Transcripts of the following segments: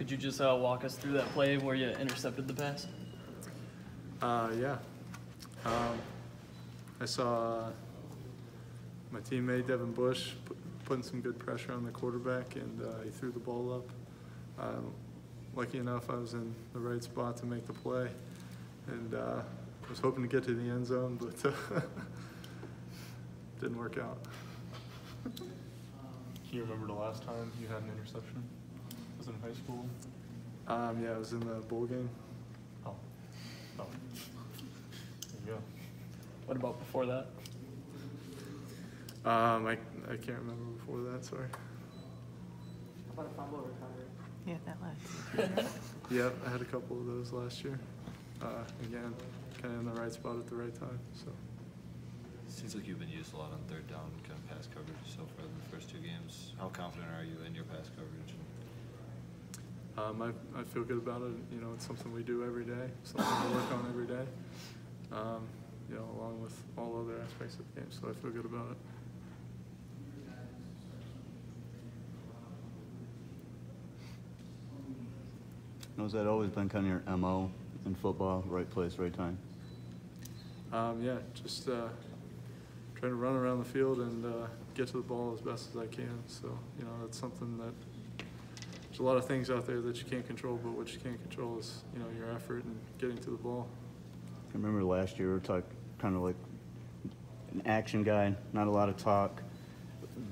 Could you just walk us through that play where you intercepted the pass? Yeah. I saw my teammate Devin Bush putting some good pressure on the quarterback, and he threw the ball up. Lucky enough, I was in the right spot to make the play, and was hoping to get to the end zone, but didn't work out. Can you remember the last time you had an interception? Was it in high school? Yeah, I was in the bowl game. Oh. There you go. What about before that? I can't remember before that, sorry. How about a fumble recovery? Yeah, that last. Yeah, I had a couple of those last year. Again, kind of in the right spot at the right time. So. Seems like you've been used a lot on third down kind of pass coverage so far in the first two games. How confident are you in your pass coverage? I feel good about it. You know, it's something we do every day, something we work on every day. You know, along with all other aspects of the game. So I feel good about it. Has that always been kind of your MO in football, right place, right time? Yeah, just trying to run around the field and get to the ball as best as I can. So, you know, that's something that there's a lot of things out there that you can't control, but what you can control is, you know, your effort and getting to the ball. I remember last year we were talking kind of like an action guy, not a lot of talk.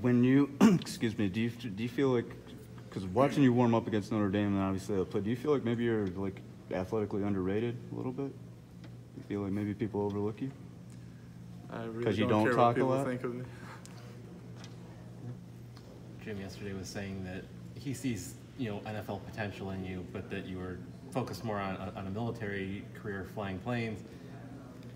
When you, excuse me, do you feel like, because watching you warm up against Notre Dame and obviously the play, do you feel like maybe you're like athletically underrated a little bit? You feel like maybe people overlook you? I really because you don't don't care talk what people a lot? think of me. Jim yesterday was saying that he sees, you know, NFL potential in you, but that you were focused more on a military career flying planes.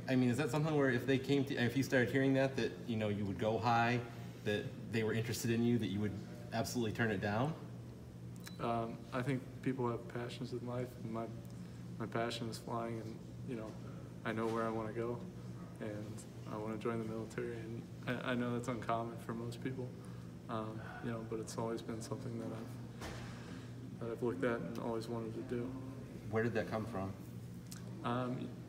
I mean, is that something where if they came to, if you started hearing that, you know, you would go high, that they were interested in you, that you would absolutely turn it down? I think people have passions in life, and my passion is flying, and, you know, I know where I want to go, and I want to join the military, and I know that's uncommon for most people, you know, but it's always been something that I've looked at and always wanted to do. Where did that come from?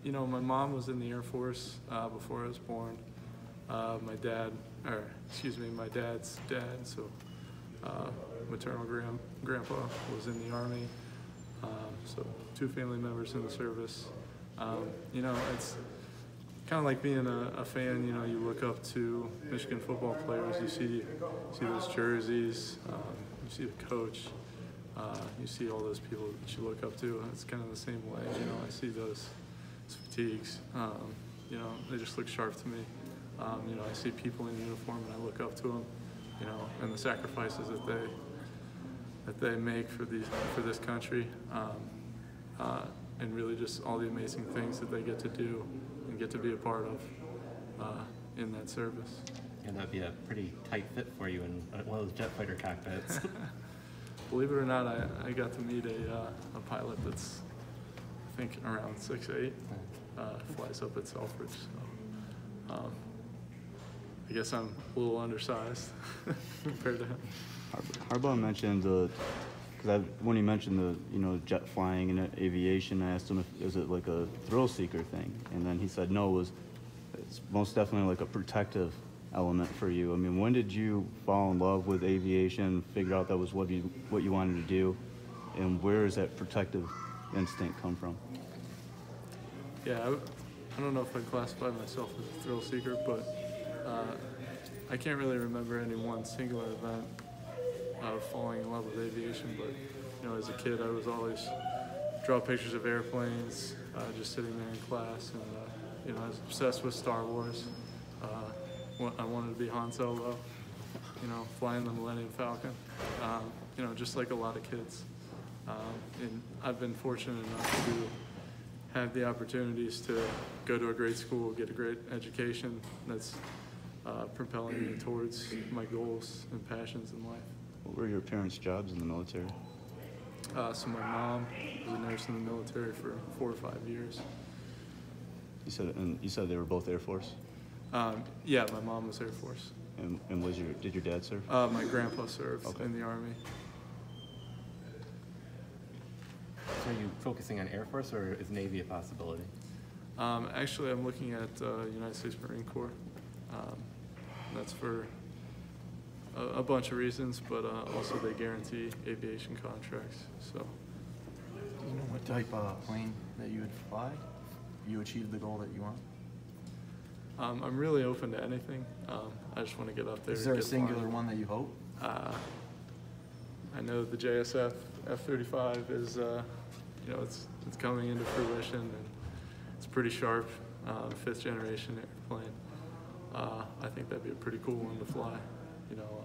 You know, my mom was in the Air Force before I was born. My dad's dad, so maternal grandpa was in the Army, so two family members in the service. You know, it's kind of like being a fan. You know, you look up to Michigan football players. You see those jerseys. You see the coach. You see all those people that you look up to. It's kind of the same way. You know, I see those fatigues. You know, they just look sharp to me. You know, I see people in uniform and I look up to them. You know, and the sacrifices that they make for this country, and really just all the amazing things that they get to do and get to be a part of in that service. And that'd be a pretty tight fit for you in one of those jet fighter cockpits. Believe it or not, I got to meet a pilot that's, I think, around 6'8", flies up at Selfridge. So, I guess I'm a little undersized compared to him. Harbaugh mentioned because when he mentioned the jet flying and aviation, I asked him if is it like a thrill seeker thing, and then he said no, it's most definitely like a protective element for you. I mean, when did you fall in love with aviation, figure out that was what you wanted to do, and where does that protective instinct come from? Yeah, I don't know if I'd classify myself as a thrill seeker, but I can't really remember any one singular event of falling in love with aviation. But, you know, as a kid, I was always draw pictures of airplanes, just sitting there in class, and you know, I was obsessed with Star Wars. I wanted to be Han Solo, you know, flying the Millennium Falcon, you know, just like a lot of kids. And I've been fortunate enough to have the opportunities to go to a great school, get a great education that's propelling me towards my goals and passions in life. What were your parents' jobs in the military? So my mom was a nurse in the military for 4 or 5 years. You said they were both Air Force? Yeah, my mom was Air Force. And did your dad serve? My grandpa served in the Army. So are you focusing on Air Force, or is Navy a possibility? Actually, I'm looking at United States Marine Corps. That's for a bunch of reasons, but also they guarantee aviation contracts. So, Do you know what type of plane that you would fly? You achieve the goal that you want? I'm really open to anything. I just want to get up there. Is there and a get singular flying. one that you hope? I know the JSF F-35 is, you know, it's coming into fruition, and it's pretty sharp, 5th generation airplane. I think that'd be a pretty cool one to fly. You know,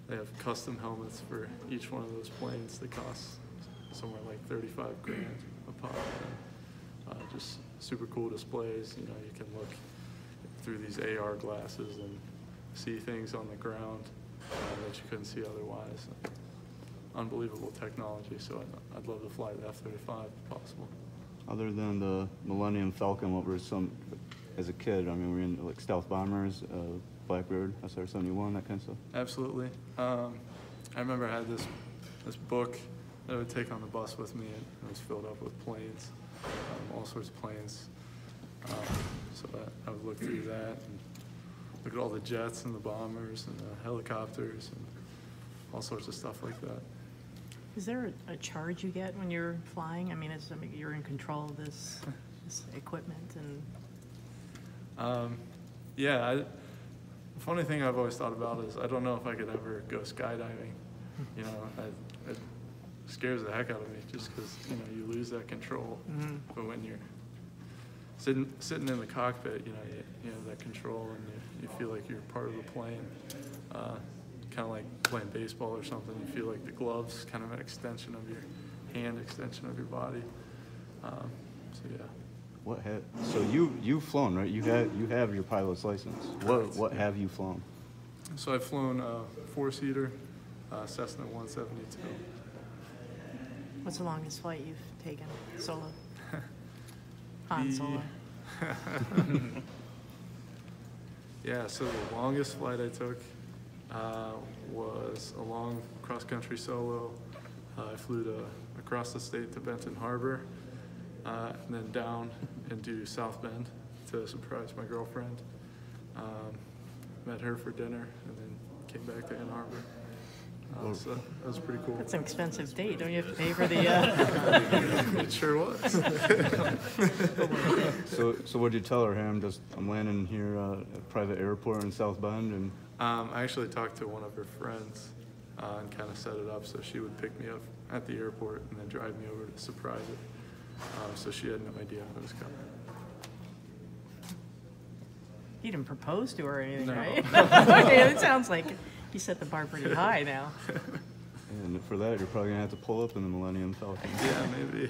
they have custom helmets for each one of those planes that cost somewhere like 35 grand a pop. And, just super cool displays. You know, you can look through these AR glasses and see things on the ground that you couldn't see otherwise. Unbelievable technology, so I'd love to fly the F-35 if possible. Other than the Millennium Falcon, what were some, as a kid, I mean, were you in like stealth bombers, Blackbird, SR-71, that kind of stuff? Absolutely. I remember I had this book that I would take on the bus with me, and it was filled up with planes, all sorts of planes. So I would look through that and look at all the jets and the bombers and the helicopters and all sorts of stuff like that. Is there a charge you get when you're flying? I mean, you're in control of this equipment and. Yeah, the funny thing I've always thought about is I don't know if I could ever go skydiving. You know, it scares the heck out of me just because, you know, you lose that control. Mm-hmm. But when you're sitting in the cockpit, you know, you have that control and you feel like you're part of the plane. Kind of like playing baseball or something. You feel like the glove's kind of an extension of your hand, extension of your body. So yeah. So you've flown, right? You have your pilot's license. What have you flown? So I've flown a 4-seater Cessna 172. What's the longest flight you've taken solo? Han Solo. Yeah, so the longest flight I took was a long cross-country solo. I flew across the state to Benton Harbor, and then down into South Bend to surprise my girlfriend. Met her for dinner, and then came back to Ann Arbor. So that was pretty cool. That's an expensive date. Don't you have to pay for the? It sure was. So what'd you tell her? Hey, I'm landing here at a private airport in South Bend, and. I actually talked to one of her friends and kind of set it up so she would pick me up at the airport and then drive me over to surprise her. So she had no idea I was coming. You didn't propose to her or anything, No. right? Okay, it sounds like you set the bar pretty high now. And for that, you're probably gonna have to pull up in the Millennium Falcon. Yeah, maybe.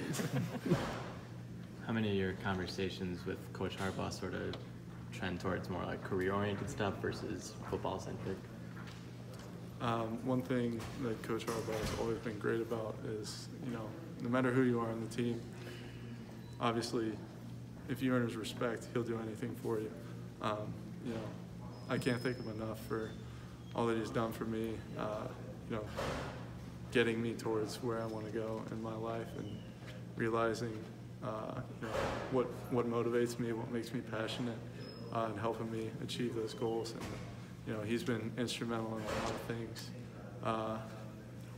How many of your conversations with Coach Harbaugh sort of trend towards more like career-oriented stuff versus football-centric? One thing that Coach Harbaugh has always been great about is, you know, no matter who you are on the team, obviously, if you earn his respect, he'll do anything for you. You know, I can't thank him enough for all that he's done for me, you know, getting me towards where I want to go in my life and realizing you know, what motivates me, what makes me passionate, and helping me achieve those goals. And you know, he's been instrumental in a lot of things,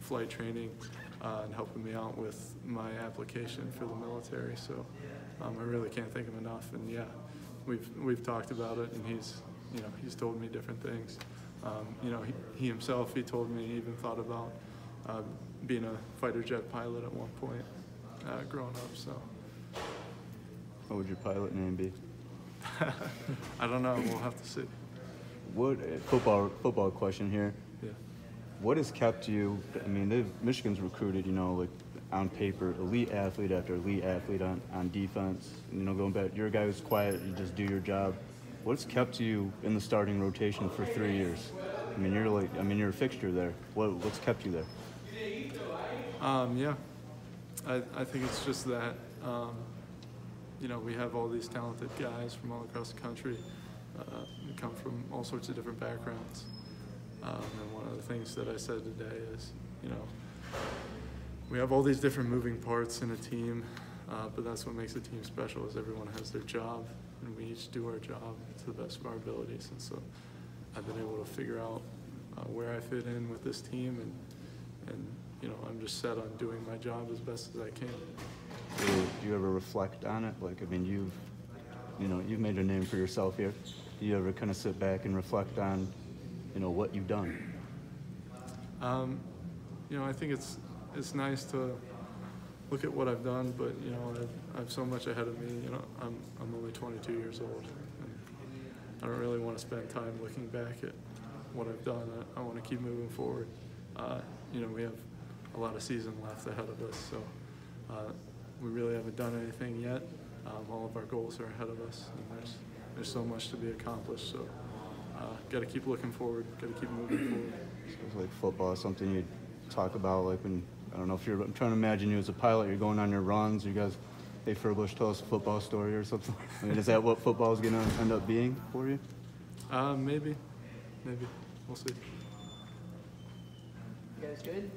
flight training, and helping me out with my application for the military. So I really can't thank him enough. And yeah, we've talked about it, and he's told me different things. You know, he himself, he told me he even thought about being a fighter jet pilot at one point growing up. So. What would your pilot name be? I don't know. We'll have to see. What football question here? Yeah. What has kept you? I mean, Michigan's recruited, you know, like on paper, elite athlete after elite athlete on defense. You know, going back, you're a guy who's quiet. You just do your job. What's kept you in the starting rotation for 3 years? I mean, you're a fixture there. What's kept you there? Yeah. I think it's just that. You know, we have all these talented guys from all across the country who come from all sorts of different backgrounds. And one of the things that I said today is, you know, we have all these different moving parts in a team, but that's what makes a team special is everyone has their job, and we each do our job to the best of our abilities. And so I've been able to figure out where I fit in with this team, and you know, I'm just set on doing my job as best as I can. Do you ever reflect on it? Like, I mean, you've made a name for yourself here. Do you ever kind of sit back and reflect on, you know, what you've done? You know, I think it's nice to look at what I've done, but you know, I have so much ahead of me. You know, I'm only 22 years old, and I don't really want to spend time looking back at what I've done. I want to keep moving forward. You know, we have a lot of season left ahead of us, so we really haven't done anything yet. All of our goals are ahead of us, and there's so much to be accomplished. So, got to keep looking forward. Got to keep moving forward. So it's like football is something you talk about, like when, I don't know if I'm trying to imagine you as a pilot, you're going on your runs, you guys, hey Furbush, tell us a football story or something. I mean, is that what football is going to end up being for you? Maybe. We'll see. You guys good?